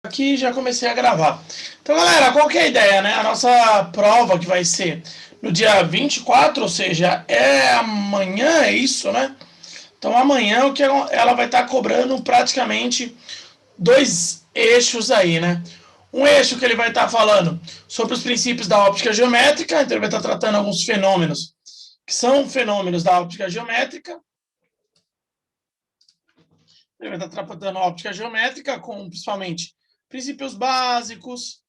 Aqui já comecei a gravar. Então, galera, qual que é a ideia, né? A nossa prova que vai ser no dia 24, ou seja, é amanhã, é isso, né? Então, amanhã o que ela vai estar cobrando praticamente dois eixos aí, né? Um eixo que ele vai estar falando sobre os princípios da óptica geométrica, então ele vai estar tratando alguns fenômenos que são fenômenos da óptica geométrica. Ele vai estar tratando a óptica geométrica com, principalmente, princípios básicos,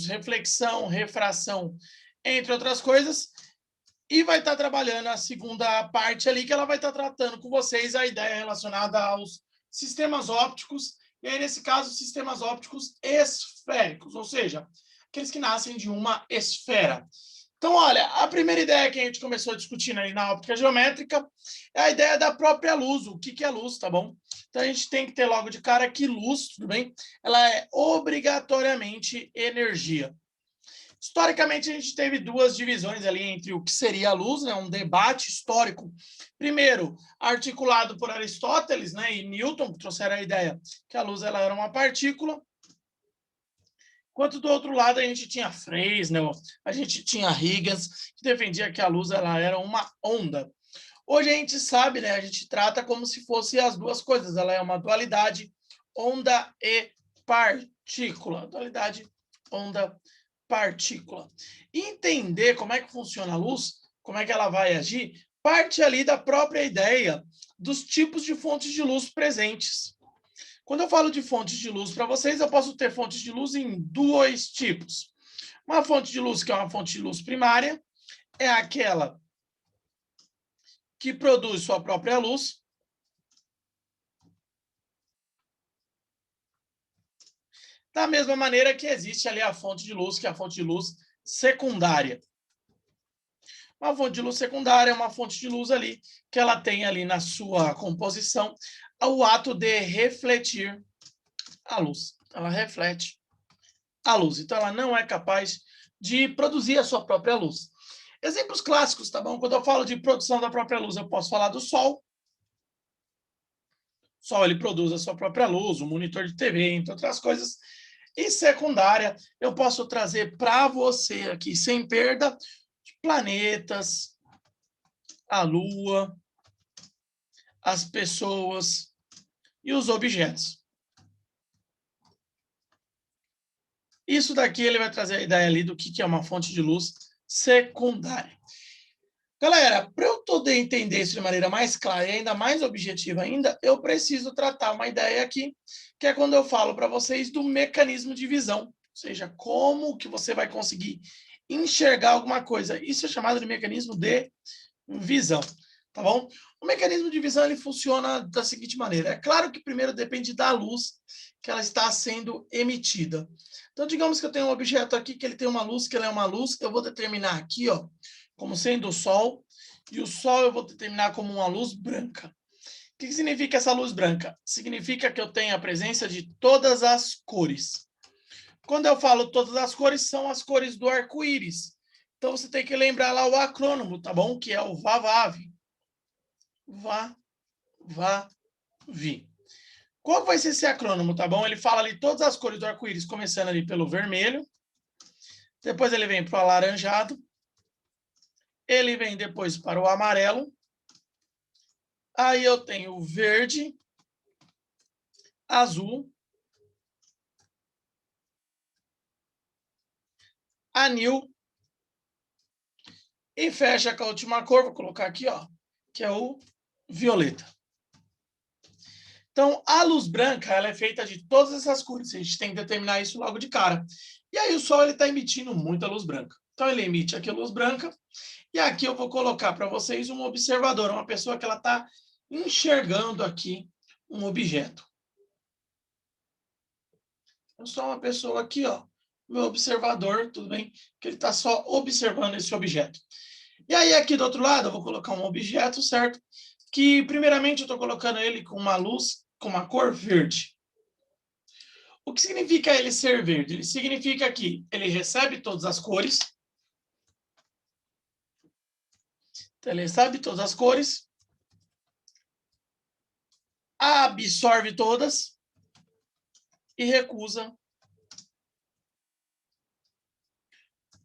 reflexão, refração, entre outras coisas, e vai estar trabalhando a segunda parte ali, que ela vai estar tratando com vocês a ideia relacionada aos sistemas ópticos, e aí, nesse caso, sistemas ópticos esféricos, ou seja, aqueles que nascem de uma esfera. Então, olha, a primeira ideia que a gente começou discutindo ali na óptica geométrica é a ideia da própria luz. O que é luz, tá bom? Então, a gente tem que ter logo de cara que luz, tudo bem? Ela é obrigatoriamente energia. Historicamente, a gente teve duas divisões ali entre o que seria a luz, né? Um debate histórico. Primeiro, articulado por Aristóteles, né? E Newton, que trouxeram a ideia que a luz ela era uma partícula. Enquanto do outro lado a gente tinha Fresnel, a gente tinha Huygens, que defendia que a luz ela era uma onda. Hoje a gente sabe, né, a gente trata como se fosse as duas coisas, ela é uma dualidade onda e partícula. Dualidade onda-partícula. Entender como é que funciona a luz, como é que ela vai agir, parte ali da própria ideia dos tipos de fontes de luz presentes. Quando eu falo de fontes de luz para vocês, eu posso ter fontes de luz em dois tipos. Uma fonte de luz que é uma fonte de luz primária, é aquela que produz sua própria luz. Da mesma maneira que existe ali a fonte de luz, que é a fonte de luz secundária. Uma fonte de luz secundária é uma fonte de luz ali que ela tem ali na sua composição o ato de refletir a luz. Ela reflete a luz. Então, ela não é capaz de produzir a sua própria luz. Exemplos clássicos, tá bom? Quando eu falo de produção da própria luz, eu posso falar do Sol. O Sol, ele produz a sua própria luz, o monitor de TV, entre outras coisas. E secundária, eu posso trazer para você aqui, sem perda, planetas, a Lua, as pessoas e os objetos. Isso daqui ele vai trazer a ideia ali do que é uma fonte de luz secundária. Galera, para eu poder entender isso de maneira mais clara e ainda mais objetiva ainda, eu preciso tratar uma ideia aqui, que é quando eu falo para vocês do mecanismo de visão, ou seja, como que você vai conseguir enxergar alguma coisa. Isso é chamado de mecanismo de visão, tá bom? O mecanismo de visão ele funciona da seguinte maneira. É claro que primeiro depende da luz que ela está sendo emitida. Então, digamos que eu tenho um objeto aqui que ele tem uma luz, que ele é uma luz, eu vou determinar aqui, ó, como sendo o Sol, e o Sol eu vou determinar como uma luz branca. O que significa essa luz branca? Significa que eu tenho a presença de todas as cores. Quando eu falo todas as cores, são as cores do arco-íris. Então, você tem que lembrar lá o acrônimo, tá bom? Que é o VAVAV. VAVAVI. Qual vai ser esse acrônimo, tá bom? Ele fala ali todas as cores do arco-íris, começando ali pelo vermelho. Depois ele vem para o alaranjado. Ele vem depois para o amarelo. Aí eu tenho o verde, azul, anil, e fecha com a última cor, vou colocar aqui, ó, que é o violeta. Então, a luz branca ela é feita de todas essas cores. A gente tem que determinar isso logo de cara. E aí o Sol está emitindo muita luz branca. Então, ele emite aqui a luz branca. E aqui eu vou colocar para vocês um observador, uma pessoa que ela está enxergando aqui um objeto. Eu sou uma pessoa aqui, ó, meu observador, tudo bem? Que ele está só observando esse objeto. E aí, aqui do outro lado, eu vou colocar um objeto, certo? Que, primeiramente, eu estou colocando ele com uma luz, com uma cor verde. O que significa ele ser verde? Ele significa que ele recebe todas as cores. Então, ele recebe todas as cores. Absorve todas. e recusa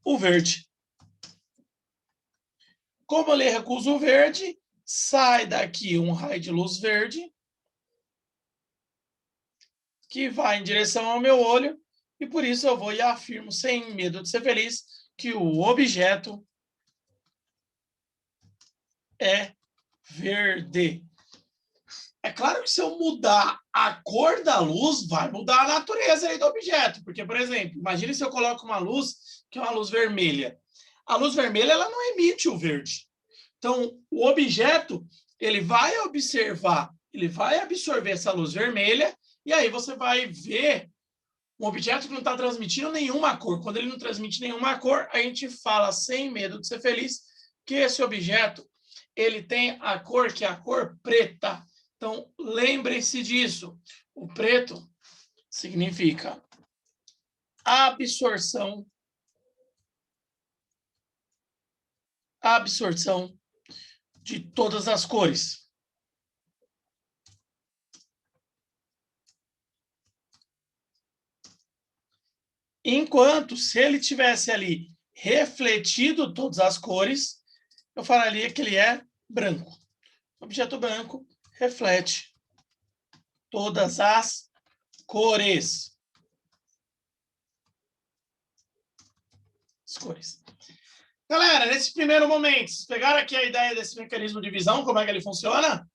o verde. Como ele recusa o verde, sai daqui um raio de luz verde que vai em direção ao meu olho e por isso eu vou e afirmo, sem medo de ser feliz, que o objeto é verde. É claro que se eu mudar a cor da luz, vai mudar a natureza aí do objeto. Porque, por exemplo, imagine se eu coloco uma luz que é uma luz vermelha. A luz vermelha ela não emite o verde. Então, o objeto ele vai observar, ele vai absorver essa luz vermelha e aí você vai ver um objeto que não está transmitindo nenhuma cor. Quando ele não transmite nenhuma cor, a gente fala, sem medo de ser feliz, que esse objeto ele tem a cor que é a cor preta. Então, lembrem-se disso. O preto significa absorção de todas as cores. Enquanto, se ele tivesse ali refletido todas as cores, eu falaria que ele é branco. O objeto branco reflete todas as cores. As cores. Galera, nesse primeiro momento, vocês pegaram aqui a ideia desse mecanismo de visão, como é que ele funciona?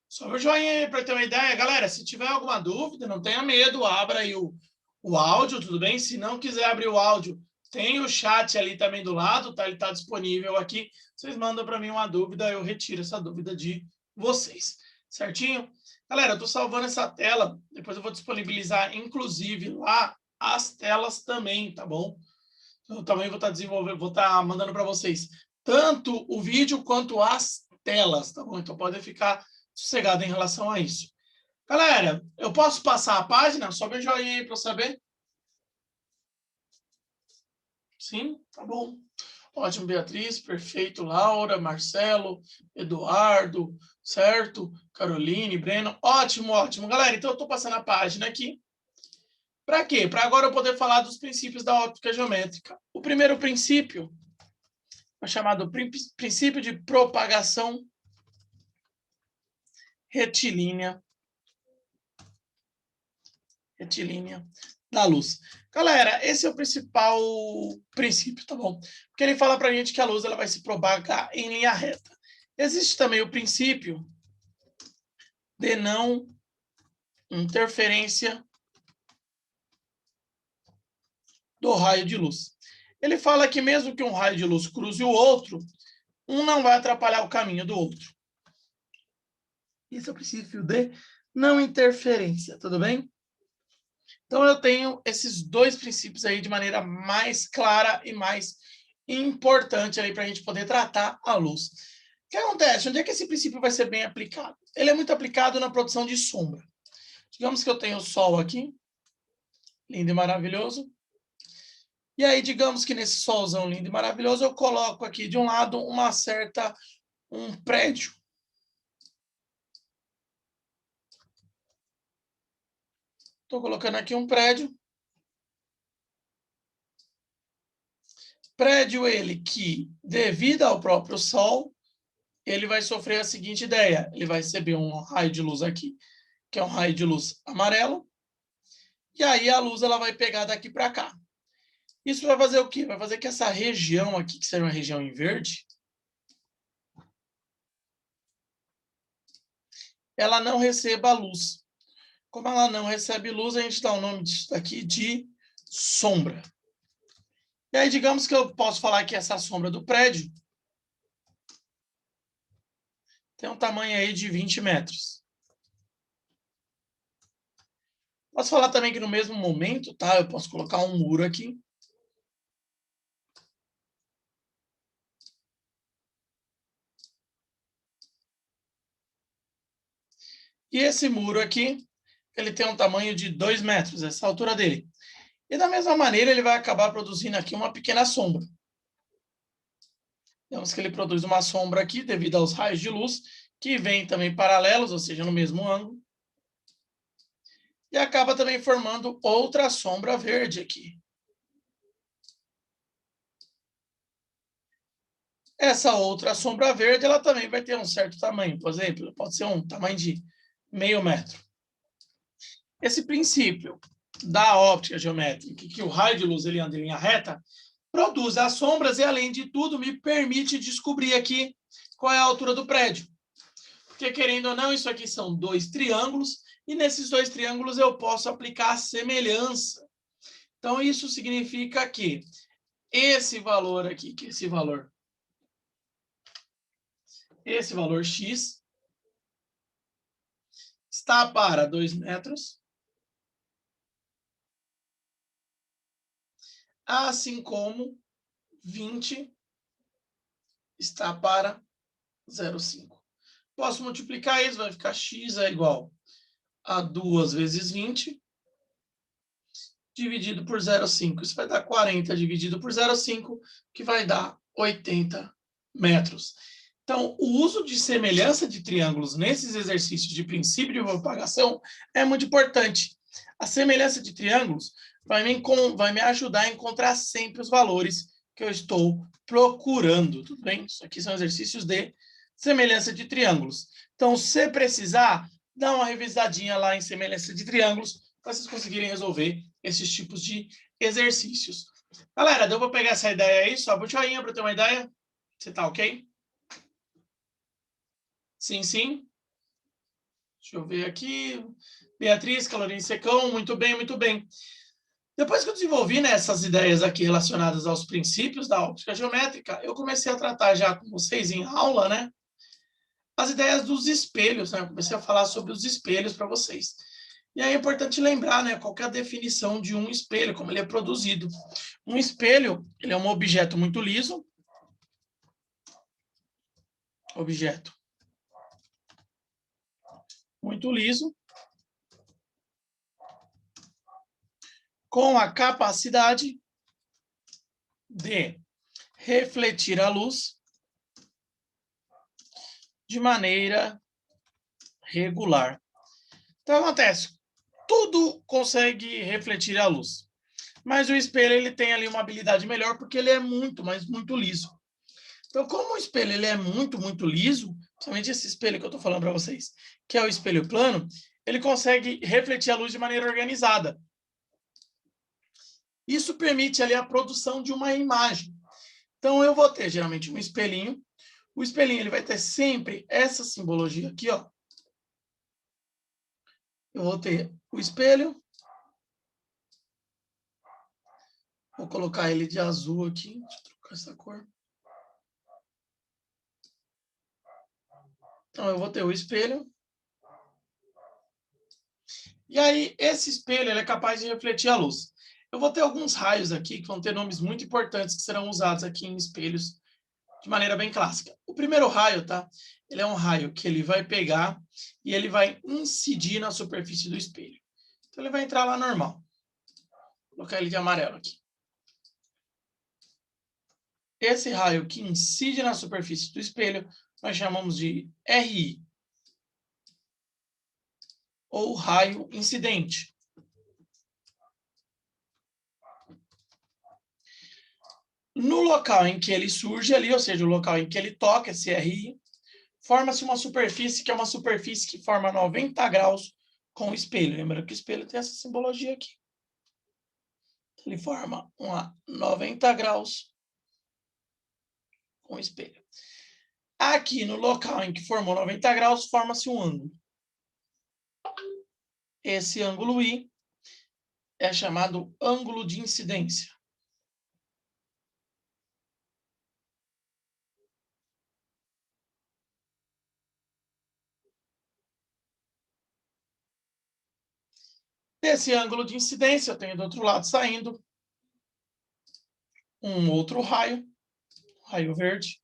Sobe o joinha aí para ter uma ideia. Galera, se tiver alguma dúvida, não tenha medo, abra aí o áudio, tudo bem? Se não quiser abrir o áudio, tem o chat ali também do lado, tá? Ele está disponível aqui. Vocês mandam para mim uma dúvida, eu retiro essa dúvida de vocês. Certinho? Galera, eu estou salvando essa tela, depois eu vou disponibilizar, inclusive, lá as telas também, tá bom? Eu também vou estar desenvolvendo, vou estar mandando para vocês tanto o vídeo quanto as telas, tá bom? Então podem ficar sossegados em relação a isso. Galera, eu posso passar a página? Sobe o joinha aí para eu saber. Sim? Tá bom. Ótimo, Beatriz, perfeito. Laura, Marcelo, Eduardo, certo? Caroline, Breno. Ótimo, ótimo. Galera, então eu estou passando a página aqui. Para quê? Para agora eu poder falar dos princípios da óptica geométrica. O primeiro princípio é chamado princípio de propagação retilínea da luz. Galera, esse é o principal princípio, tá bom? Porque ele fala para a gente que a luz ela vai se propagar em linha reta. Existe também o princípio de não interferência do raio de luz. Ele fala que mesmo que um raio de luz cruze o outro, um não vai atrapalhar o caminho do outro. Esse é o princípio de não interferência, tudo bem? Então, eu tenho esses dois princípios aí de maneira mais clara e mais importante aí para a gente poder tratar a luz. O que acontece? Onde é que esse princípio vai ser bem aplicado? Ele é muito aplicado na produção de sombra. Digamos que eu tenho o sol aqui, lindo e maravilhoso. E aí, digamos que nesse solzão lindo e maravilhoso, eu coloco aqui de um lado um prédio. Estou colocando aqui um prédio. Prédio ele que, devido ao próprio sol, ele vai sofrer a seguinte ideia. Ele vai receber um raio de luz aqui, que é um raio de luz amarelo. E aí a luz ela vai pegar daqui para cá. Isso vai fazer o quê? Vai fazer que essa região aqui, que seria uma região em verde, ela não receba luz. Como ela não recebe luz, a gente dá o nome disso daqui de sombra. E aí, digamos que eu posso falar que essa sombra do prédio tem um tamanho aí de 20 metros. Posso falar também que no mesmo momento, tá? Eu posso colocar um muro aqui. E esse muro aqui, ele tem um tamanho de 2 metros, essa altura dele. E da mesma maneira, ele vai acabar produzindo aqui uma pequena sombra. Vemos que ele produz uma sombra aqui, devido aos raios de luz, que vêm também paralelos, ou seja, no mesmo ângulo. e acaba também formando outra sombra verde aqui. Essa outra sombra verde, ela também vai ter um certo tamanho, por exemplo, pode ser um tamanho de meio metro. Esse princípio da óptica geométrica, que o raio de luz ele anda em linha reta, produz as sombras e, além de tudo, me permite descobrir aqui qual é a altura do prédio. Porque, querendo ou não, isso aqui são dois triângulos, e nesses dois triângulos eu posso aplicar a semelhança. Então, isso significa que esse valor aqui, que esse valor x, está para 2 metros, assim como 20 está para 0,5. Posso multiplicar isso, vai ficar x é igual a 2 vezes 20, dividido por 0,5. Isso vai dar 40 dividido por 0,5, que vai dar 80 metros. Então, o uso de semelhança de triângulos nesses exercícios de princípio de propagação é muito importante. A semelhança de triângulos vai me ajudar a encontrar sempre os valores que eu estou procurando, tudo bem? Isso aqui são exercícios de semelhança de triângulos. Então, se precisar, dá uma revisadinha lá em semelhança de triângulos para vocês conseguirem resolver esses tipos de exercícios. Galera, deu para pegar essa ideia aí? Só bote joinha para ter uma ideia. Você tá ok? Sim, sim. Deixa eu ver aqui. Beatriz, Calorinha Secão, muito bem, muito bem. Depois que eu desenvolvi, né, essas ideias aqui relacionadas aos princípios da óptica geométrica, eu comecei a tratar já com vocês em aula, né, as ideias dos espelhos, né? Eu comecei a falar sobre os espelhos para vocês. E aí é importante lembrar, né, qual que é a definição de um espelho, como ele é produzido. Um espelho, ele é um objeto muito liso. Objeto muito liso, com a capacidade de refletir a luz de maneira regular. Então, acontece, tudo consegue refletir a luz, mas o espelho ele tem ali uma habilidade melhor porque ele é muito, mas muito liso. Então, como o espelho ele é muito, muito liso, principalmente esse espelho que eu estou falando para vocês, que é o espelho plano, ele consegue refletir a luz de maneira organizada. Isso permite ali a produção de uma imagem. Então, eu vou ter geralmente um espelhinho. O espelhinho ele vai ter sempre essa simbologia aqui, ó. Eu vou ter o espelho. Vou colocar ele de azul aqui. Deixa eu trocar essa cor. Então, eu vou ter o espelho. E aí, esse espelho ele é capaz de refletir a luz. Eu vou ter alguns raios aqui que vão ter nomes muito importantes que serão usados aqui em espelhos de maneira bem clássica. O primeiro raio, tá? Ele é um raio que ele vai pegar e ele vai incidir na superfície do espelho. Então, ele vai entrar lá normal. Vou colocar ele de amarelo aqui. Esse raio que incide na superfície do espelho, nós chamamos de RI, ou raio incidente. No local em que ele surge ali, ou seja, o local em que ele toca esse RI, forma-se uma superfície que é uma superfície que forma 90 graus com o espelho. Lembra que o espelho tem essa simbologia aqui. Ele forma uma 90 graus com o espelho. Aqui no local em que formou 90 graus, forma-se um ângulo. Esse ângulo I é chamado ângulo de incidência. Desse ângulo de incidência, eu tenho do outro lado saindo um outro raio, raio verde,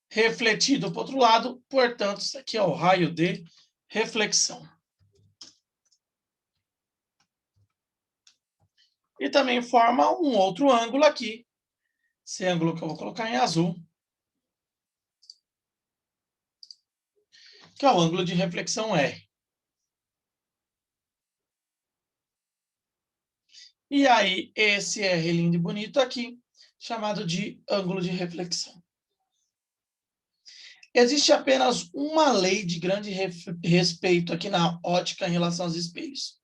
refletido para o outro lado, portanto, isso aqui é o raio de reflexão. E também forma um outro ângulo aqui, esse ângulo que eu vou colocar em azul, que é o ângulo de reflexão R. E aí, esse R lindo e bonito aqui, chamado de ângulo de reflexão. Existe apenas uma lei de grande respeito aqui na ótica em relação aos espelhos.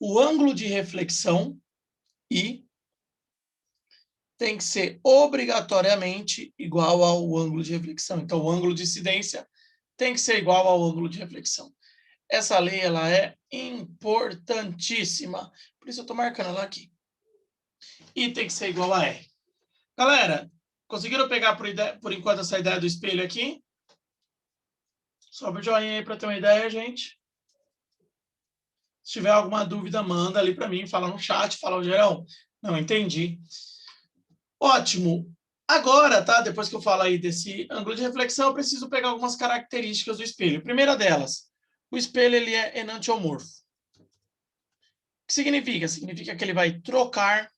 O ângulo de reflexão, I, tem que ser obrigatoriamente igual ao ângulo de reflexão. Então, o ângulo de incidência tem que ser igual ao ângulo de reflexão. Essa lei ela é importantíssima. Por isso eu estou marcando ela aqui. E tem que ser igual a R. Galera, conseguiram pegar por enquanto essa ideia do espelho aqui? Sobe o joinha aí para ter uma ideia, gente. Se tiver alguma dúvida, manda ali para mim, fala no chat, fala, Gerão, não entendi. Ótimo. Agora, tá? Depois que eu falo aí desse ângulo de reflexão, eu preciso pegar algumas características do espelho. Primeira delas, o espelho ele é enantiomorfo. O que significa? Significa que ele vai trocar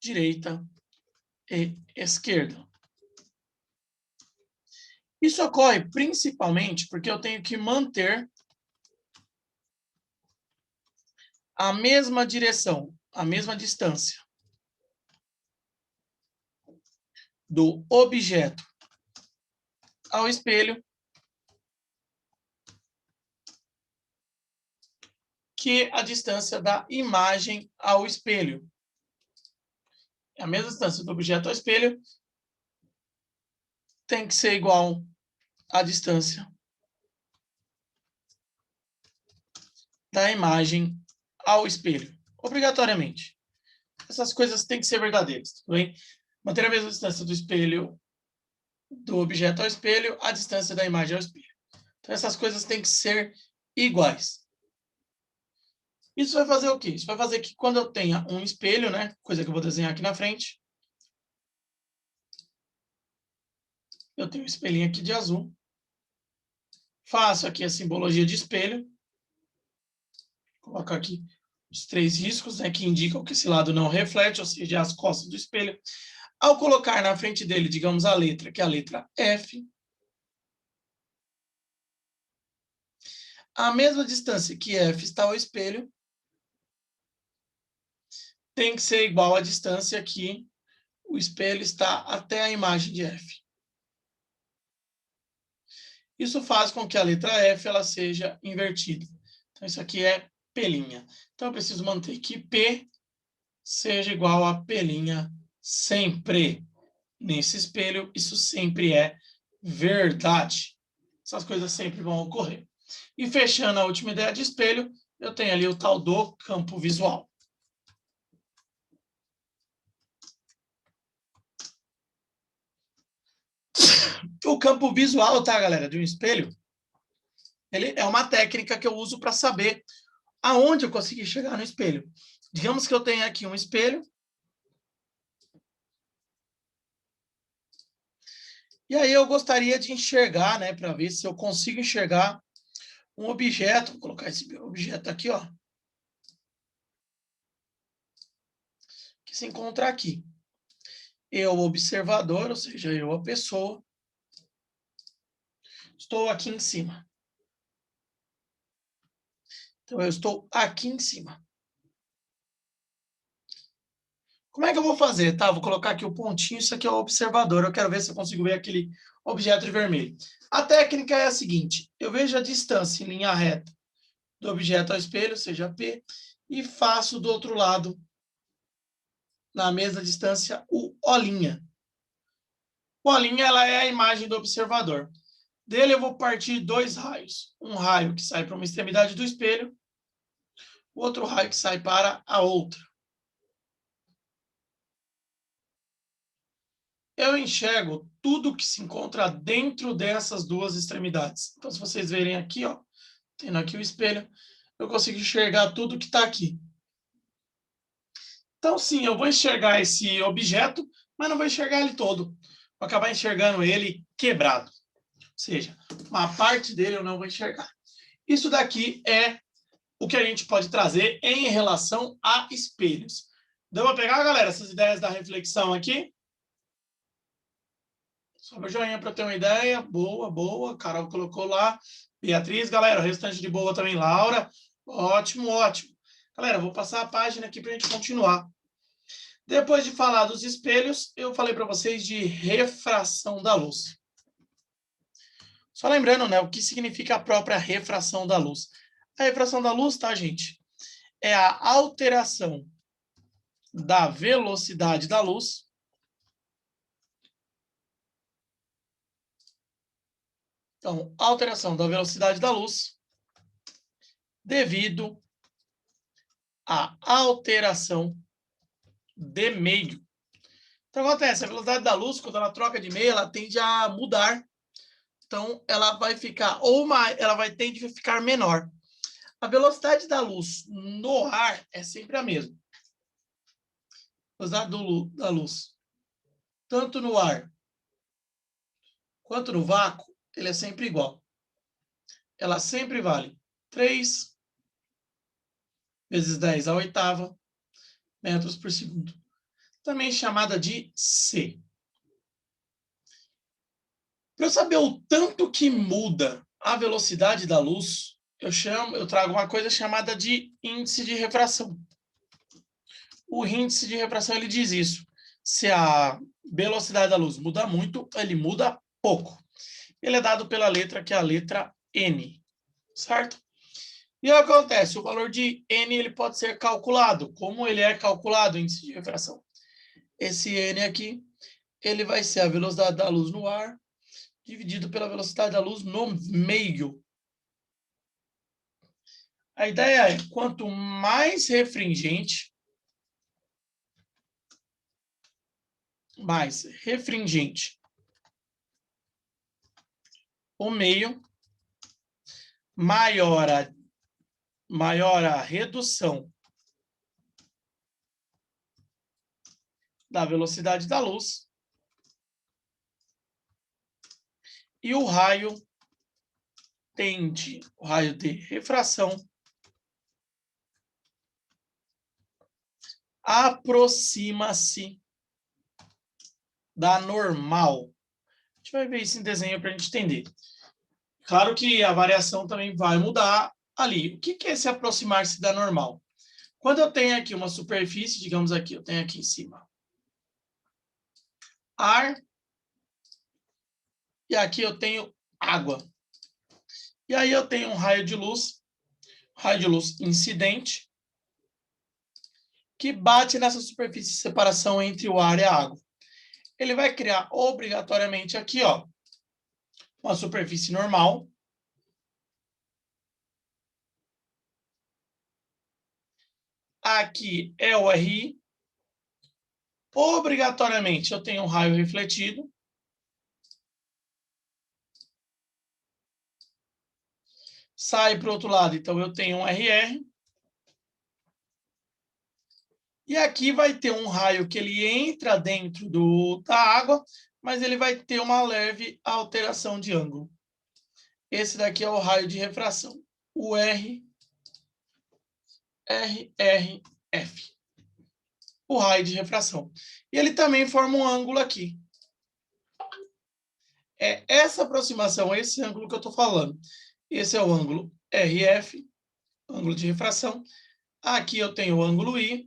direita e esquerda. Isso ocorre principalmente porque eu tenho que manter a mesma direção, a mesma distância do objeto ao espelho que a distância da imagem ao espelho. A mesma distância do objeto ao espelho tem que ser igual à distância da imagem ao espelho, obrigatoriamente. Essas coisas têm que ser verdadeiras, tudo bem? Manter a mesma distância do espelho, do objeto ao espelho, a distância da imagem ao espelho. Então, essas coisas têm que ser iguais. Isso vai fazer o quê? Isso vai fazer que quando eu tenha um espelho, né, coisa que eu vou desenhar aqui na frente, eu tenho um espelhinho aqui de azul, faço aqui a simbologia de espelho, coloco aqui os 3 riscos, né, que indicam que esse lado não reflete, ou seja, as costas do espelho. Ao colocar na frente dele, digamos, a letra, que é a letra F, a mesma distância que F está ao espelho tem que ser igual à distância que o espelho está até a imagem de F. Isso faz com que a letra F ela seja invertida. Então, isso aqui é P'. Então, eu preciso manter que P seja igual a P' sempre. Nesse espelho, isso sempre é verdade. Essas coisas sempre vão ocorrer. E fechando a última ideia de espelho, eu tenho ali o tal do campo visual. O campo visual, tá, galera, de um espelho, ele é uma técnica que eu uso para saber aonde eu consegui chegar no espelho. Digamos que eu tenho aqui um espelho. E aí eu gostaria de enxergar, né, para ver se eu consigo enxergar um objeto. Vou colocar esse objeto aqui, ó, que se encontra aqui. Eu, o observador, ou seja, eu, a pessoa, estou aqui em cima. Então, eu estou aqui em cima. Como é que eu vou fazer? Tá, vou colocar aqui o pontinho, isso aqui é o observador. Eu quero ver se eu consigo ver aquele objeto de vermelho. A técnica é a seguinte, eu vejo a distância em linha reta do objeto ao espelho, ou seja, P, e faço do outro lado, na mesma distância, o O'. O O' ela é a imagem do observador. Dele eu vou partir 2 raios. Um raio que sai para uma extremidade do espelho, o outro raio que sai para a outra. Eu enxergo tudo que se encontra dentro dessas 2 extremidades. Então, se vocês verem aqui, ó, tendo aqui o espelho, eu consigo enxergar tudo que está aqui. Então, sim, eu vou enxergar esse objeto, mas não vou enxergar ele todo. Vou acabar enxergando ele quebrado. Ou seja, uma parte dele eu não vou enxergar. Isso daqui é o que a gente pode trazer em relação a espelhos. Deu para pegar, galera, essas ideias da reflexão aqui? Sobe o joinha para ter uma ideia. Boa, boa. Carol colocou lá. Beatriz, galera, o restante de boa também. Laura, ótimo, ótimo. Galera, eu vou passar a página aqui para a gente continuar. Depois de falar dos espelhos, eu falei para vocês de refração da luz. Só lembrando, né, o que significa a própria refração da luz. A refração da luz, tá, gente? É a alteração da velocidade da luz Então, alteração da velocidade da luz devido à alteração de meio. Então, acontece, a velocidade da luz, quando ela troca de meio, ela tende a mudar. Então, ela vai ficar, ela vai tender a ficar menor. A velocidade da luz no ar é sempre a mesma. A velocidade da luz, tanto no ar quanto no vácuo, ele é sempre igual. Ela sempre vale 3 vezes 10 à oitava metros por segundo. Também chamada de C. Para eu saber o tanto que muda a velocidade da luz, eu trago uma coisa chamada de índice de refração. O índice de refração ele diz isso. Se a velocidade da luz muda muito, ele muda pouco. Ele é dado pela letra que é a letra N, certo? E o que acontece? O valor de N ele pode ser calculado. Como ele é calculado, o índice de refração? Esse N aqui, ele vai ser a velocidade da luz no ar dividido pela velocidade da luz no meio. A ideia é, quanto mais refringente, o meio, maior a redução da velocidade da luz e o raio de refração, aproxima-se da normal. A gente vai ver isso em desenho para a gente entender. Claro que a variação também vai mudar ali. O que é se aproximar-se da normal? Quando eu tenho aqui uma superfície, digamos aqui, eu tenho aqui em cima ar, e aqui eu tenho água. E aí eu tenho um raio de luz incidente, que bate nessa superfície de separação entre o ar e a água. Ele vai criar obrigatoriamente aqui, ó, uma superfície normal. Aqui é o RI. Obrigatoriamente eu tenho um raio refletido. Sai para o outro lado, então eu tenho um RR. E aqui vai ter um raio que ele entra dentro da água, mas ele vai ter uma leve alteração de ângulo. Esse daqui é o raio de refração, o RRF. O raio de refração. E ele também forma um ângulo aqui. É essa aproximação, esse ângulo que eu estou falando. Esse é o ângulo RF, ângulo de refração. Aqui eu tenho o ângulo I.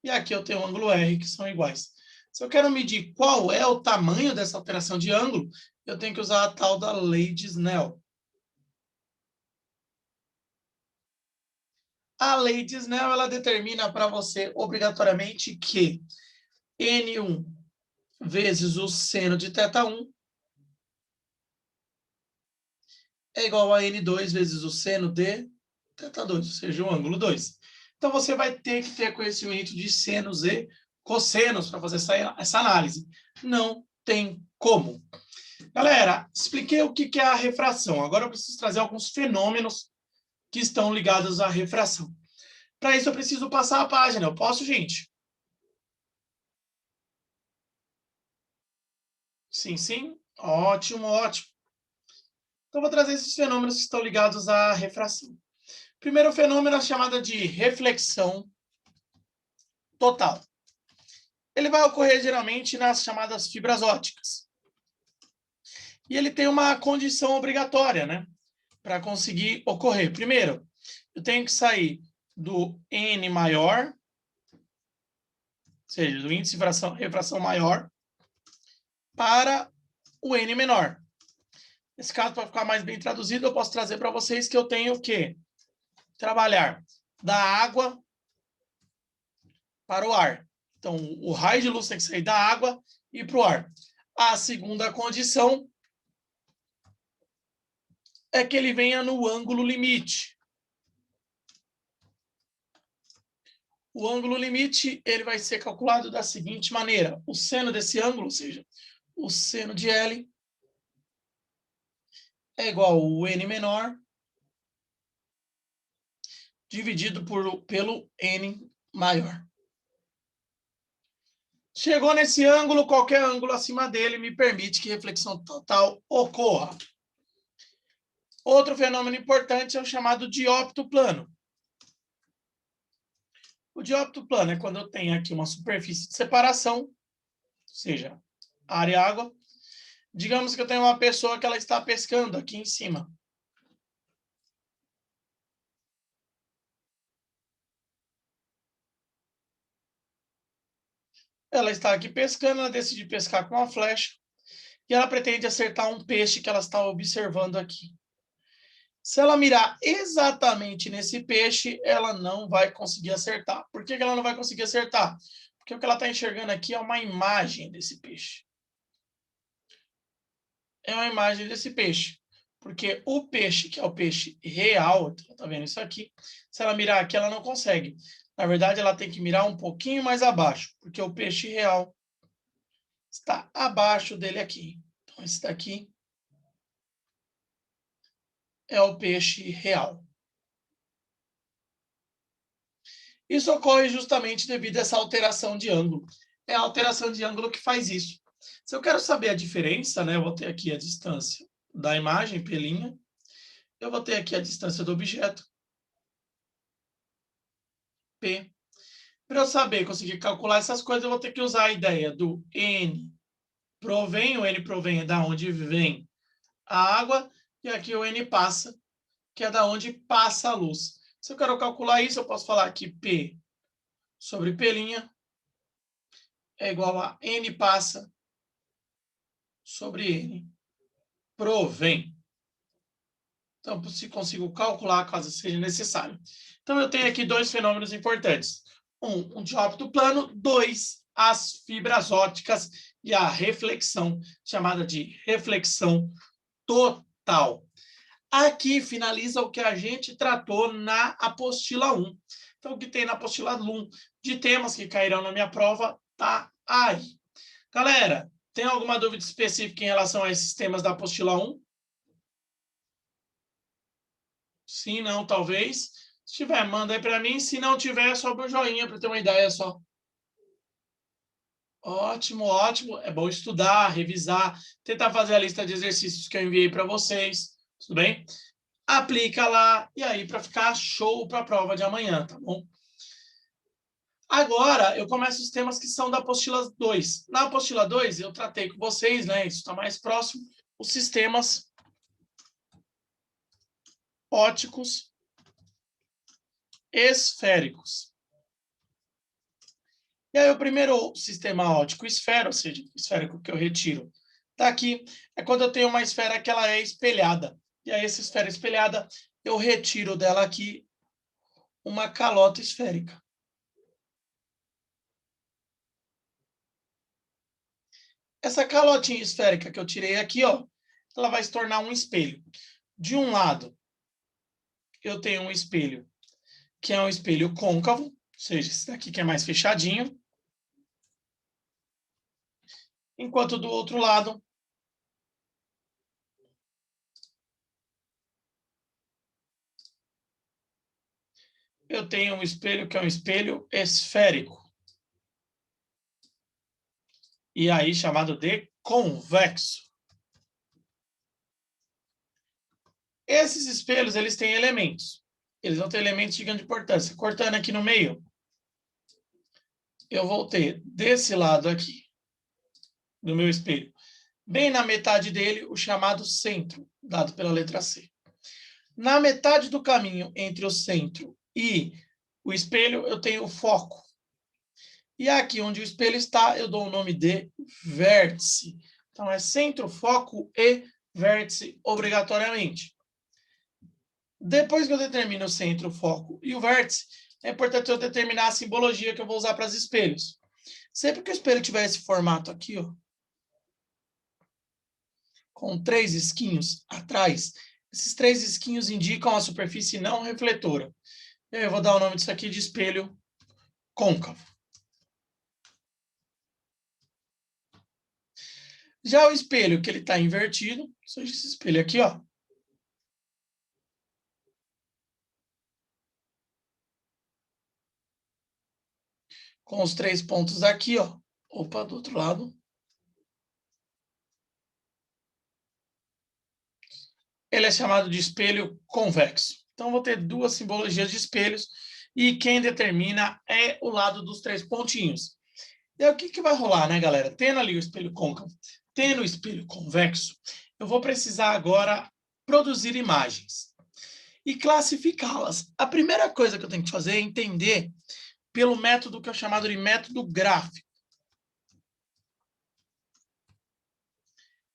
E aqui eu tenho o ângulo R, que são iguais. Se eu quero medir qual é o tamanho dessa alteração de ângulo, eu tenho que usar a tal da lei de Snell. A lei de Snell, ela determina para você, obrigatoriamente, que N1 vezes o seno de θ1 é igual a N2 vezes o seno de θ2, ou seja, o ângulo 2. Então, você vai ter que ter conhecimento de senos e cossenos para fazer essa análise. Não tem como. Galera, expliquei o que é a refração. Agora eu preciso trazer alguns fenômenos que estão ligados à refração. Para isso, eu preciso passar a página. Eu posso, gente? Sim, sim. Ótimo, ótimo. Então, vou trazer esses fenômenos que estão ligados à refração. Primeiro fenômeno é chamado de reflexão total. Ele vai ocorrer geralmente nas chamadas fibras ópticas. E ele tem uma condição obrigatória, né? Para conseguir ocorrer. Primeiro, eu tenho que sair do N maior, ou seja, do índice de refração maior, para o N menor. Nesse caso, para ficar mais bem traduzido, eu posso trazer para vocês que eu tenho que trabalhar da água para o ar. Então, o raio de luz tem que sair da água e para o ar. A segunda condição é que ele venha no ângulo limite. O ângulo limite ele vai ser calculado da seguinte maneira. O seno desse ângulo, ou seja, o seno de L, é igual ao N menor dividido pelo N maior. Chegou nesse ângulo, qualquer ângulo acima dele me permite que reflexão total ocorra. Outro fenômeno importante é o chamado diópto plano. O diópto plano é quando eu tenho aqui uma superfície de separação, ou seja, área e água. Digamos que eu tenho uma pessoa que ela está pescando aqui em cima. Ela está aqui pescando, ela decide pescar com uma flecha e ela pretende acertar um peixe que ela está observando aqui. Se ela mirar exatamente nesse peixe, ela não vai conseguir acertar. Por que ela não vai conseguir acertar? Porque o que ela está enxergando aqui é uma imagem desse peixe. É uma imagem desse peixe. Porque o peixe, que é o peixe real, tá vendo isso aqui? Se ela mirar aqui, ela não consegue. Na verdade, ela tem que mirar um pouquinho mais abaixo, porque o peixe real está abaixo dele aqui. Então, esse daqui é o peixe real. Isso ocorre justamente devido a essa alteração de ângulo. É a alteração de ângulo que faz isso. Se eu quero saber a diferença, né, eu vou ter aqui a distância da imagem, P', eu vou ter aqui a distância do objeto, P. Para eu saber, conseguir calcular essas coisas, eu vou ter que usar a ideia do N provém, o N provém é da onde vem a água, e aqui o N passa, que é da onde passa a luz. Se eu quero calcular isso, eu posso falar que P sobre P' é igual a N passa sobre N provém. Então, se consigo calcular caso seja necessário. Então, eu tenho aqui dois fenômenos importantes. Um diópto plano. Dois, as fibras ópticas e a reflexão, chamada de reflexão total. Aqui finaliza o que a gente tratou na apostila 1. Então, o que tem na apostila 1 de temas que cairão na minha prova tá aí. Galera, tem alguma dúvida específica em relação a esses temas da apostila 1? Sim, não, talvez. Se tiver, manda aí para mim. Se não tiver, sobe um joinha para ter uma ideia só. Ótimo, ótimo. É bom estudar, revisar, tentar fazer a lista de exercícios que eu enviei para vocês. Tudo bem? Aplica lá e aí para ficar show para a prova de amanhã, tá bom? Agora, eu começo os temas que são da apostila 2. Na apostila 2, eu tratei com vocês, né? Isso está mais próximo. Os sistemas ópticos esféricos. E aí, o primeiro sistema óptico esfera, ou seja, esférico que eu retiro daqui, é quando eu tenho uma esfera que ela é espelhada. E aí, essa esfera espelhada, eu retiro dela aqui uma calota esférica. Essa calotinha esférica que eu tirei aqui, ó, ela vai se tornar um espelho. De um lado, eu tenho um espelho que é um espelho côncavo, ou seja, esse daqui que é mais fechadinho. Enquanto do outro lado, eu tenho um espelho que é um espelho esférico. E aí chamado de convexo. Esses espelhos, eles têm elementos. Eles vão ter elementos de grande importância. Cortando aqui no meio, eu vou ter desse lado aqui, do meu espelho, bem na metade dele, o chamado centro, dado pela letra C. Na metade do caminho entre o centro e o espelho, eu tenho o foco. E aqui onde o espelho está, eu dou o nome de vértice. Então, é centro, foco e vértice obrigatoriamente. Depois que eu determino o centro, o foco e o vértice, é importante eu determinar a simbologia que eu vou usar para os espelhos. Sempre que o espelho tiver esse formato aqui, ó, com 3 esquinhos atrás, esses 3 esquinhos indicam a superfície não refletora. Eu vou dar o nome disso aqui de espelho côncavo. Já o espelho que ele está invertido, seja esse espelho aqui, ó, com os 3 pontos aqui, ó. Opa, do outro lado. Ele é chamado de espelho convexo. Então, vou ter 2 simbologias de espelhos e quem determina é o lado dos 3 pontinhos. E aí, o que vai rolar, né, galera? Tendo ali o espelho côncavo, tendo o espelho convexo, eu vou precisar agora produzir imagens e classificá-las. A primeira coisa que eu tenho que fazer é entender pelo método que é chamado de método gráfico.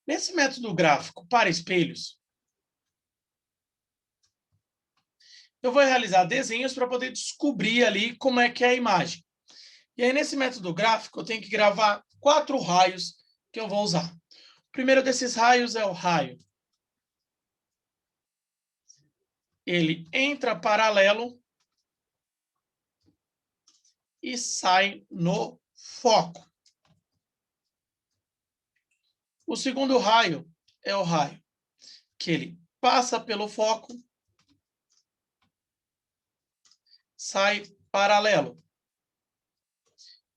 Nesse método gráfico para espelhos, eu vou realizar desenhos para poder descobrir ali como é que é a imagem. E aí, nesse método gráfico, eu tenho que gravar 4 raios que eu vou usar. O primeiro desses raios é o raio. Ele entra paralelo e sai no foco. O segundo raio é o raio que ele passa pelo foco, sai paralelo.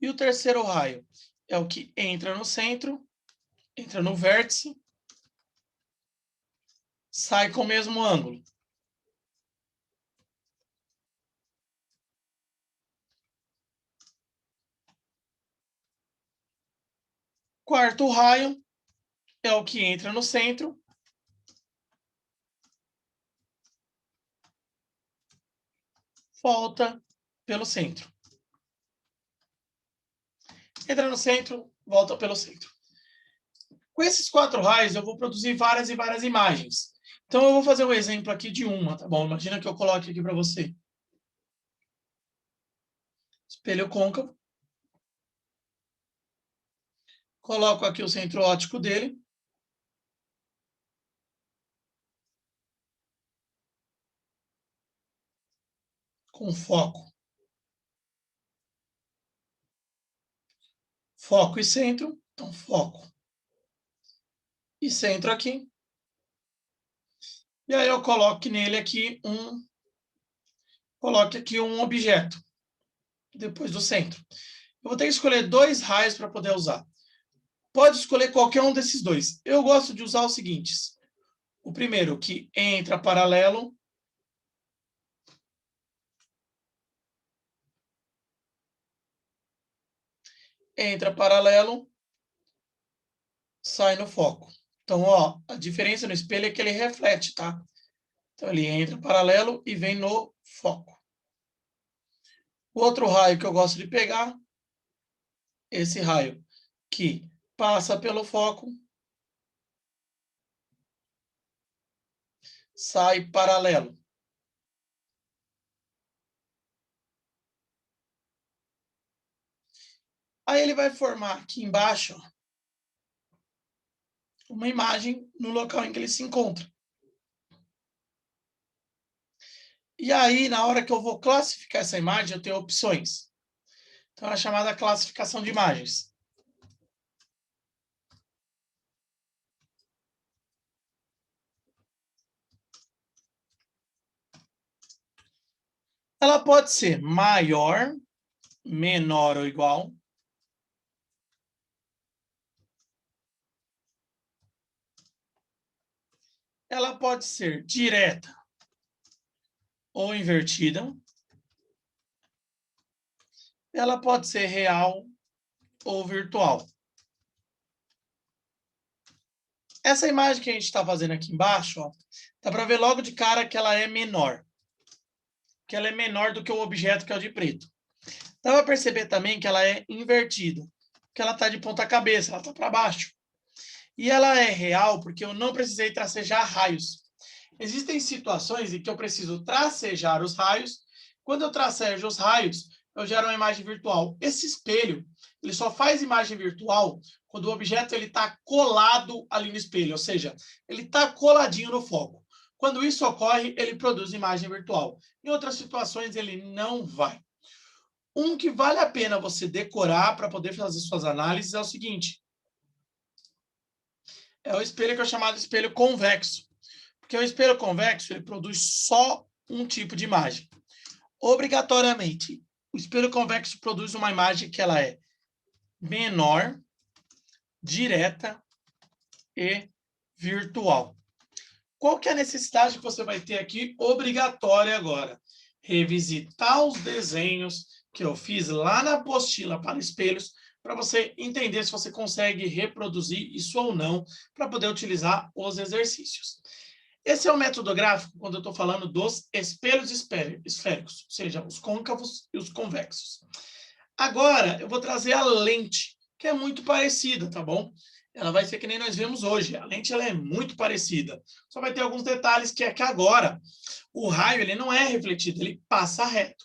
E o terceiro raio é o que entra no centro, entra no vértice, sai com o mesmo ângulo. Quarto raio é o que entra no centro, volta pelo centro. Entra no centro, volta pelo centro. Com esses 4 raios, eu vou produzir várias e várias imagens. Então, eu vou fazer um exemplo aqui de uma, tá bom? Imagina que eu coloque aqui para você. Espelho côncavo. Coloco aqui o centro óptico dele. Com foco. Foco e centro. Então, foco e centro aqui. E aí eu coloco nele aqui coloque aqui um objeto, depois do centro. Eu vou ter que escolher 2 raios para poder usar. Pode escolher qualquer um desses 2. Eu gosto de usar os seguintes. O primeiro, que entra paralelo. Entra paralelo, sai no foco. Então, ó, a diferença no espelho é que ele reflete, tá? Então, ele entra paralelo e vem no foco. O outro raio que eu gosto de pegar, esse raio que passa pelo foco, sai paralelo. Aí ele vai formar aqui embaixo uma imagem no local em que ele se encontra. E aí, na hora que eu vou classificar essa imagem, eu tenho opções. Então, é a chamada classificação de imagens. Ela pode ser maior, menor ou igual. Ela pode ser direta ou invertida. Ela pode ser real ou virtual. Essa imagem que a gente está fazendo aqui embaixo, ó, dá para ver logo de cara que ela é menor. que ela é menor do que o objeto, que é o de preto. Dá para perceber também que ela é invertida, que ela está de ponta cabeça, ela está para baixo. E ela é real porque eu não precisei tracejar raios. Existem situações em que eu preciso tracejar os raios. Quando eu tracejo os raios, eu gero uma imagem virtual. Esse espelho, ele só faz imagem virtual quando o objeto está colado ali no espelho, ou seja, ele está coladinho no foco. Quando isso ocorre, ele produz imagem virtual. Em outras situações, ele não vai. Um que vale a pena você decorar para poder fazer suas análises é o seguinte. É o espelho que é chamado espelho convexo. Porque o espelho convexo, ele produz só um tipo de imagem. Obrigatoriamente, o espelho convexo produz uma imagem que ela é menor, direta e virtual. Qual que é a necessidade que você vai ter aqui, obrigatória agora? Revisitar os desenhos que eu fiz lá na apostila para espelhos, para você entender se você consegue reproduzir isso ou não, para poder utilizar os exercícios. Esse é o método gráfico quando eu estou falando dos espelhos esféricos, ou seja, os côncavos e os convexos. Agora, eu vou trazer a lente, que é muito parecida, tá bom? Ela vai ser que nem nós vemos hoje. A lente ela é muito parecida. Só vai ter alguns detalhes que é que agora o raio ele não é refletido, ele passa reto.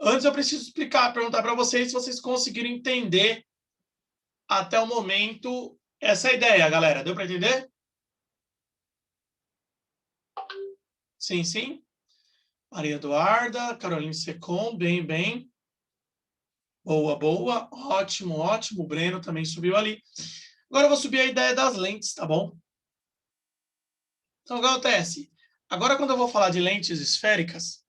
Antes eu preciso explicar, perguntar para vocês se vocês conseguiram entender até o momento essa ideia, galera. Deu para entender? Sim, sim. Maria Eduarda, Caroline Secom, bem, bem. Boa, boa. Ótimo, ótimo. O Breno também subiu ali. Agora eu vou subir a ideia das lentes, tá bom? Então, o que acontece? Agora, quando eu vou falar de lentes esféricas,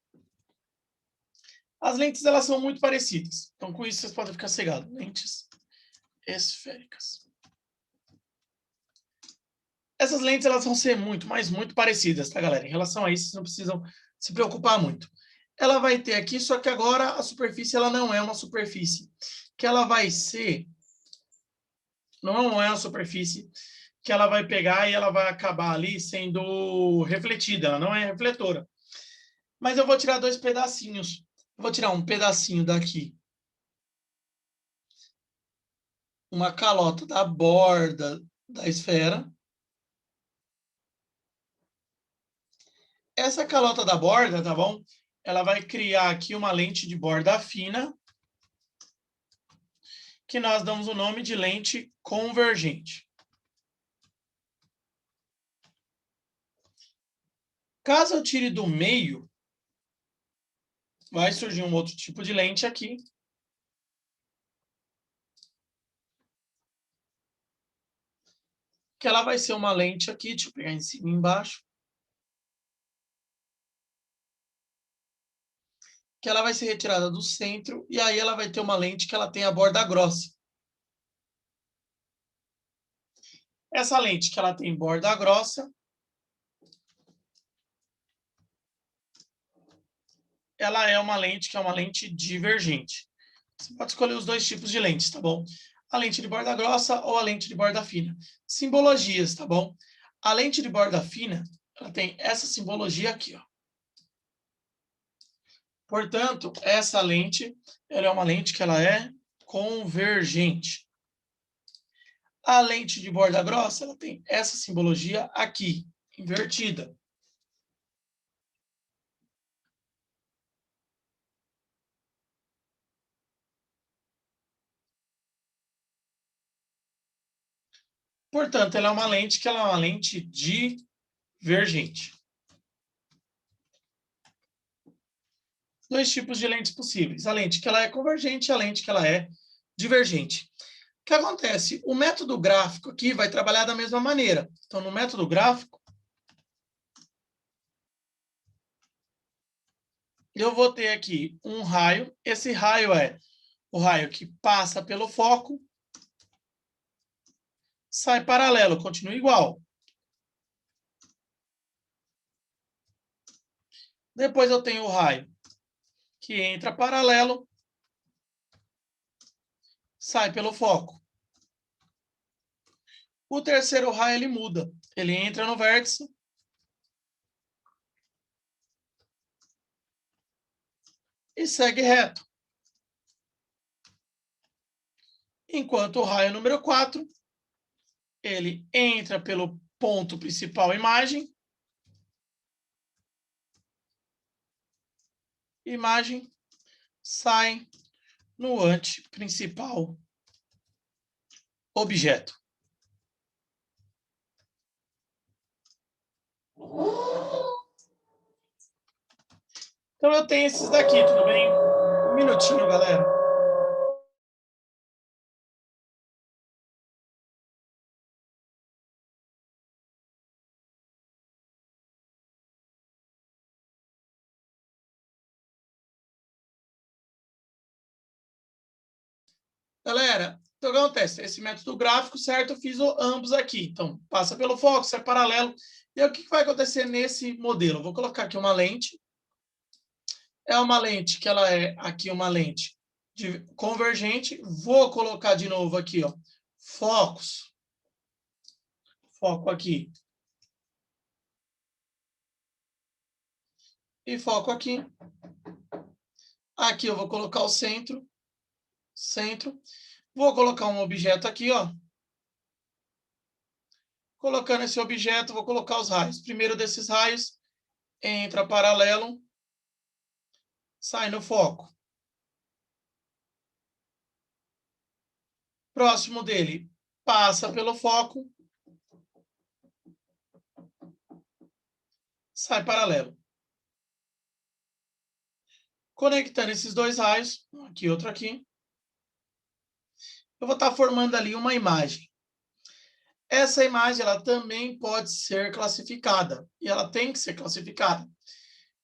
as lentes elas são muito parecidas. Então, com isso, vocês podem ficar cegados. Lentes esféricas. Essas lentes elas vão ser muito, mas muito parecidas, tá, galera? Em relação a isso, vocês não precisam se preocupar muito. Ela vai ter aqui, só que agora a superfície ela não é uma superfície. Que ela vai ser... Não é uma superfície que ela vai pegar e ela vai acabar ali sendo refletida. Ela não é refletora. Mas eu vou tirar dois pedacinhos. Eu vou tirar um pedacinho daqui. Uma calota da borda da esfera. Essa calota da borda, tá bom? Ela vai criar aqui uma lente de borda fina, que nós damos o nome de lente convergente. Caso eu tire do meio, vai surgir um outro tipo de lente aqui. Que ela vai ser uma lente aqui, deixa eu pegar em cima e embaixo. Que ela vai ser retirada do centro, e aí ela vai ter uma lente que ela tem a borda grossa. Essa lente que ela tem borda grossa, ela é uma lente que é uma lente divergente. Você pode escolher os dois tipos de lentes, tá bom? A lente de borda grossa ou a lente de borda fina. Simbologias, tá bom? A lente de borda fina, ela tem essa simbologia aqui, ó. Portanto, essa lente, ela é uma lente que ela é convergente. A lente de borda grossa, ela tem essa simbologia aqui, invertida. Portanto, ela é uma lente que ela é uma lente divergente. Dois tipos de lentes possíveis. A lente que ela é convergente e a lente que ela é divergente. O que acontece? O método gráfico aqui vai trabalhar da mesma maneira. Então, no método gráfico, eu vou ter aqui um raio. Esse raio é o raio que passa pelo foco, sai paralelo, continua igual. Depois eu tenho o raio que entra paralelo, sai pelo foco. O terceiro raio ele muda. Ele entra no vértice, e segue reto. Enquanto o raio número 4, ele entra pelo ponto principal imagem, sai no anteprincipal objeto. Então eu tenho esses daqui, tudo bem? Um minutinho, galera. Galera, então o que acontece? Esse método gráfico, certo? Eu fiz ambos aqui. Então, passa pelo foco, sai paralelo. E aí, o que vai acontecer nesse modelo? Eu vou colocar aqui uma lente. É uma lente que ela é aqui uma lente convergente. Vou colocar de novo aqui, ó, focos. Foco aqui. E foco aqui. Aqui eu vou colocar o centro. Vou colocar um objeto aqui, ó. Colocando esse objeto, vou colocar os raios. Primeiro desses raios entra paralelo, sai no foco. Próximo dele, passa pelo foco, sai paralelo. Conectando esses dois raios, um aqui e outro aqui, eu vou estar formando ali uma imagem. Essa imagem ela também pode ser classificada, e ela tem que ser classificada.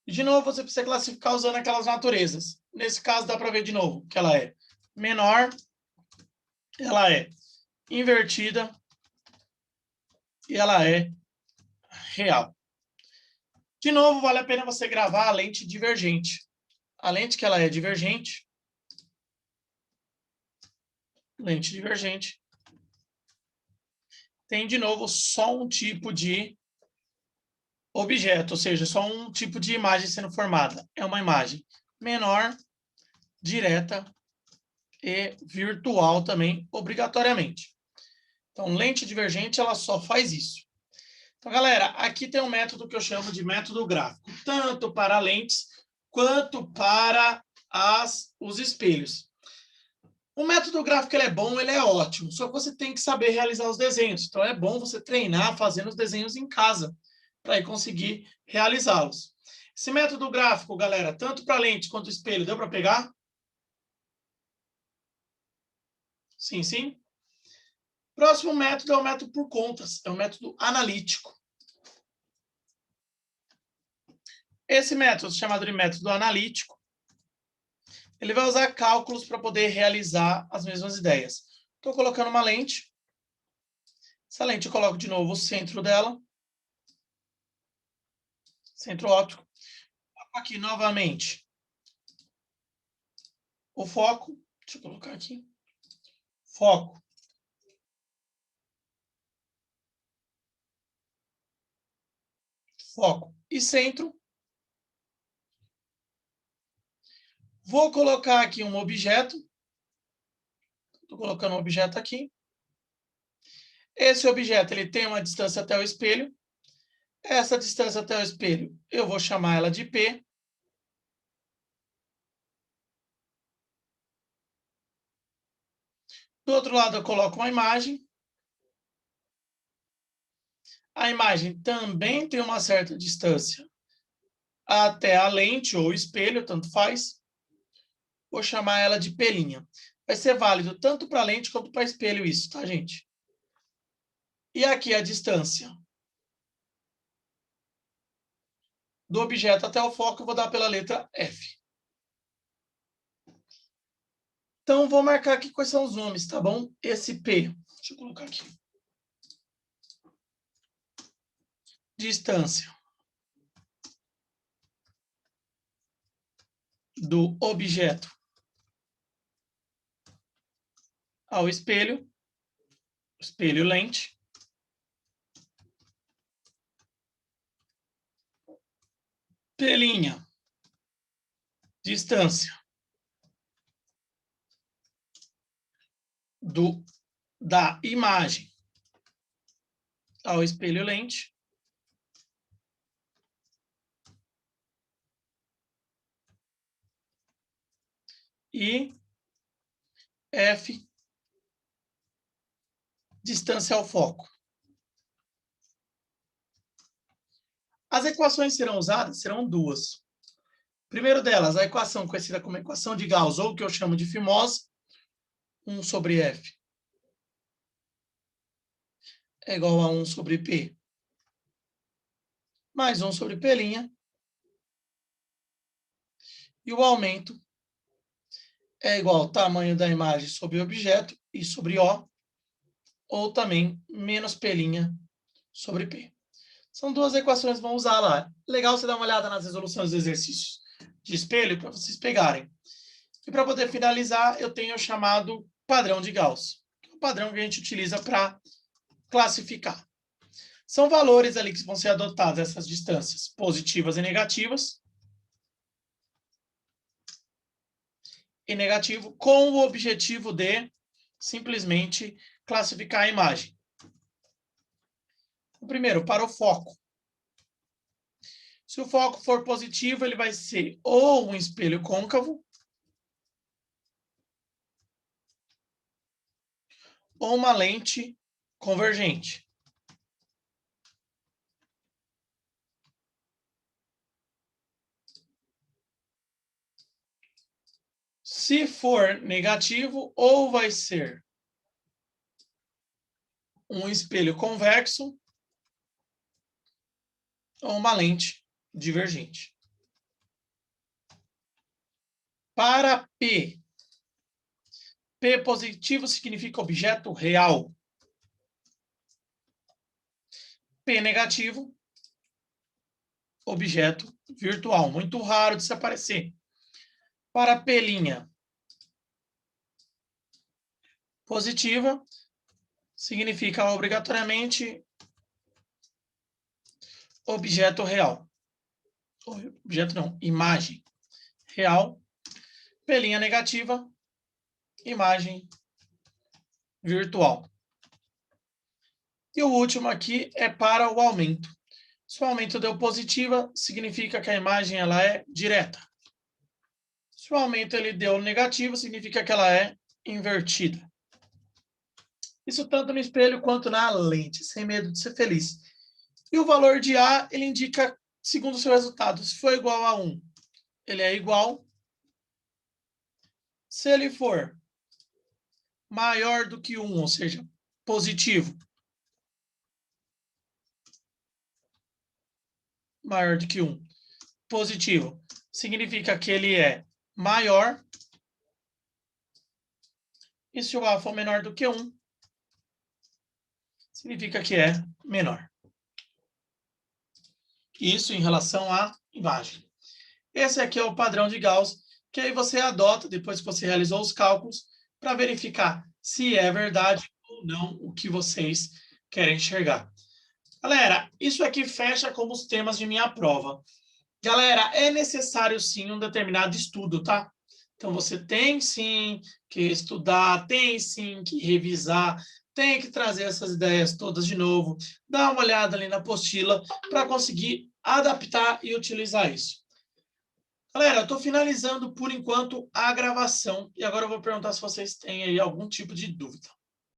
De novo, você precisa classificar usando aquelas naturezas. Nesse caso, dá para ver de novo que ela é menor, ela é invertida e ela é real. De novo, vale a pena você gravar a lente divergente. A lente que ela é divergente, lente divergente, tem de novo só um tipo de objeto, ou seja, só um tipo de imagem sendo formada. É uma imagem menor, direta e virtual também, obrigatoriamente. Então, lente divergente, ela só faz isso. Então, galera, aqui tem um método que eu chamo de método gráfico, tanto para lentes quanto para os espelhos. O método gráfico ele é bom, ele é ótimo, só que você tem que saber realizar os desenhos. Então, é bom você treinar fazendo os desenhos em casa, para aí conseguir realizá-los. Esse método gráfico, galera, tanto para lente quanto espelho, deu para pegar? Sim, sim. Próximo método é o método por contas, é o método analítico. Esse método, chamado de método analítico, ele vai usar cálculos para poder realizar as mesmas ideias. Estou colocando uma lente. Essa lente eu coloco de novo o centro dela. Centro óptico. Aqui novamente o foco. Deixa eu colocar aqui. Foco. Foco e centro. Vou colocar aqui um objeto. Estou colocando um objeto aqui. Esse objeto ele tem uma distância até o espelho. Essa distância até o espelho, eu vou chamar ela de P. Do outro lado, eu coloco uma imagem. A imagem também tem uma certa distância até a lente ou espelho, tanto faz. Vou chamar ela de P'. Vai ser válido tanto para lente quanto para espelho isso, tá, gente? E aqui a distância do objeto até o foco, eu vou dar pela letra F. Então, vou marcar aqui quais são os nomes, tá bom? Esse P, deixa eu colocar aqui. Distância do objeto ao espelho, espelho lente. P'. distância da imagem ao espelho lente e F, distância ao foco. As equações serão usadas, serão duas. Primeiro delas, a equação conhecida como equação de Gauss, ou que eu chamo de fimose, 1 sobre F é igual a 1 sobre P, mais 1 sobre P', e o aumento é igual ao tamanho da imagem sobre o objeto, I sobre O, ou também menos P' sobre P. São duas equações que vão usar lá. Legal você dar uma olhada nas resoluções dos exercícios de espelho para vocês pegarem. E para poder finalizar, eu tenho o chamado padrão de Gauss, que é o padrão que a gente utiliza para classificar. São valores ali que vão ser adotados, essas distâncias positivas e negativas. E negativo, com o objetivo de simplesmente classificar a imagem. Primeiro, para o foco. Se o foco for positivo, ele vai ser ou um espelho côncavo ou uma lente convergente. Se for negativo, ou vai ser um espelho convexo ou uma lente divergente. Para P, P positivo significa objeto real. P negativo, objeto virtual. Muito raro de se aparecer. Para P' positiva, significa obrigatoriamente objeto real. Objeto não, imagem real. P' negativa, imagem virtual. E o último aqui é para o aumento. Se o aumento deu positiva, significa que a imagem ela é direta. Se o aumento ele deu negativo, significa que ela é invertida. Isso tanto no espelho quanto na lente, sem medo de ser feliz. E o valor de A, ele indica segundo o seu resultado. Se for igual a 1, ele é igual. Se ele for maior do que 1, ou seja, positivo, maior do que 1, positivo, significa que ele é maior. E se o A for menor do que 1, significa que é menor. Isso em relação à imagem. Esse aqui é o padrão de Gauss, que aí você adota, depois que você realizou os cálculos, para verificar se é verdade ou não o que vocês querem enxergar. Galera, isso aqui fecha como os temas de minha prova. Galera, é necessário sim um determinado estudo, tá? Então você tem sim que estudar, tem sim que revisar, tem que trazer essas ideias todas de novo, dar uma olhada ali na apostila para conseguir adaptar e utilizar isso. Galera, eu estou finalizando por enquanto a gravação e agora eu vou perguntar se vocês têm aí algum tipo de dúvida.